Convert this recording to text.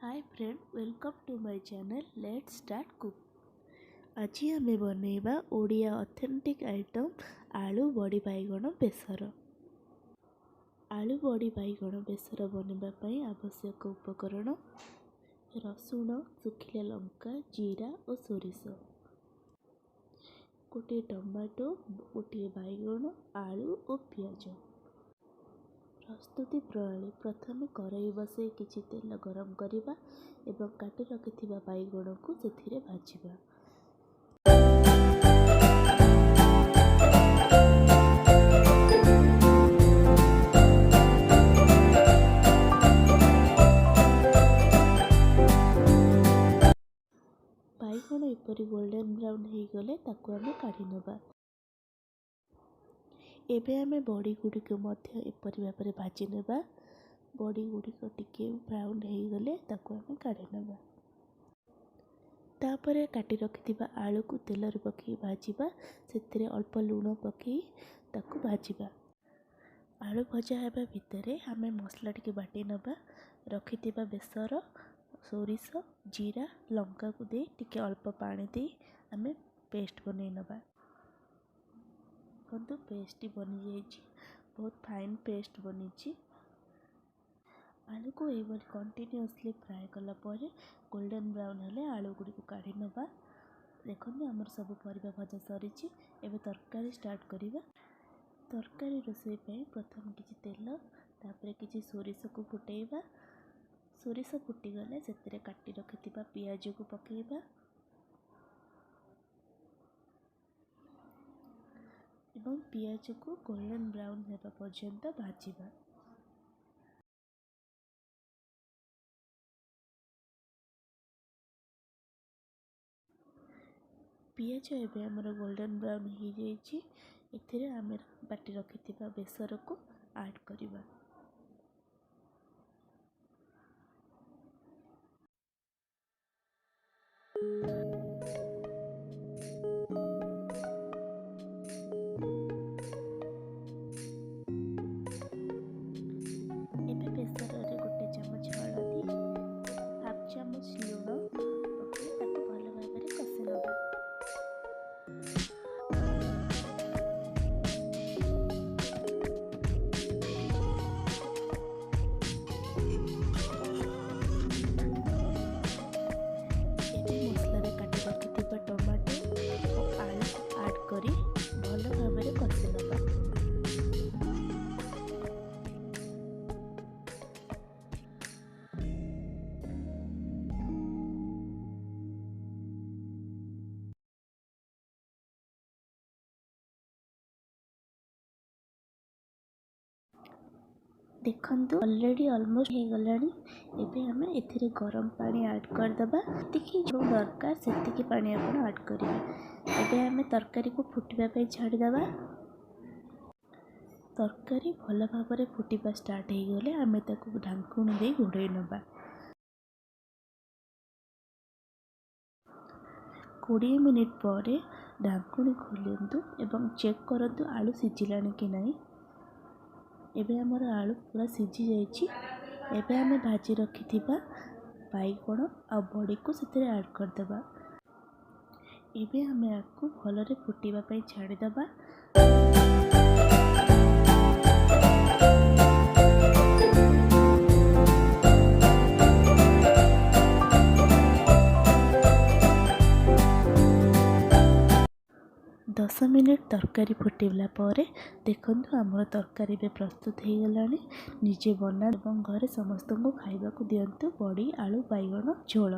Hi friend, welcome to my channel let's start cook. आज आम बनइबा Odia authentic item आलू बड़ी बैगण बेसर। आलू बड़ी बैगण बेसर बनइबा आवश्यक उपकरण रसुण, सुखिला लंका, जीरा और सोरिष, गोटे टमाटो, गोटे बैगण, आलू और पियाज। प्रस्तुति प्रणाली प्रथम कड़ाई बसई किछि तेल गरम करिबा एवं काटी रखिथिबा बैगण को सेथिरे भाजिबा। बैगण एपरि गोल्डन ब्राउन हो गले ताकू आमे काढी नबा। एबे आमे बड़ी गुड़िक मध्य एपरि भाबरे भाजी नेबा। बड़ी गुड़िक टिके ब्राउन हो गले ताकू आमे काढी नेबा। तापरे काटी रखिथिबा आलू को तेल रे पकई भाजीबा। सेतिरे अल्प लूण पकई ताकू भाजीबा। आलू भजा हेबा भितरे आमे मसला टिके बाटी नेबा। रखिथिबा बेसर, सोरिष, जीरा, लंका को दे टिके अल्प पानी दे आमे पेस्ट बनै नेबा। देखो पेस्ट बनी जाइए, बहुत फाइन पेस्ट बनी। आलू को ये कंटिन्यूअसली फ्राए कला परे गोल्डन ब्राउन हेले आलू गुड़ी को काढ़ी नबा। देखो आमर सब परिबा भजा सरी। एबे तरकारी स्टार्ट करिबा। तरकारी रोषेई पे प्रथम किछि तेल, तापरे किछि सोरिष को फुटेइबा। सोरिष फुटी गले सेतिरे काटी रखिथिबा पियाज को पकेइबा एवं पियाज को गोल्डन ब्राउन हेबा पर्यंत भाजिबा। पियाज एबे हमर गोल्डन ब्राउन हो जाइए। एथिरे आमे बाटी रखिथिबा बेसर को ऐड करिबा। एबे बेसर रे गोटे चमच हळदी, हाफ चमच लूण पकई ताको भल भाबरे कषि नबा। एबे मसला रे काटी रखिथिबा टमाटो और आलू ऐड करी भल भाबरे कषि नबा। देखंतु ऑलरेडी ऑलमोस्ट हो गलानी। एबे हमें एथिरे गरम पानी ऐड कर दबा। देखि जो दरकार सेतिकी पानी आपण ऐड करिवे। एबे हमें तरकारी को फुटिबा पे छाडी दबा। तरकारी भल भाबरे फुटिबा स्टार्ट हो गले हमें ताकू ढांकुणी दे घोड़ै नबा। 20 मिनिट पर ढांकुणी खोलंतु एवं चेक करंतु आलू सिझिलानी कि नहीं। एबे हमर आलू पूरा सिझी जाइए। एबे हमें भाजी रखिथिबा बैगण आ बड़ी को सेतिरे ऐड कर दबा। एबे हमें आकु भलरे फुटिबा पई छाडी दबा। 10 मिनिट तरकारी फुटिला परे देखंतु आमर तरकारी बे प्रस्तुत हो गलानी। निजे बना और घरे समस्त को खाइबा को दियंतु बड़ी आलू बैगण झोल।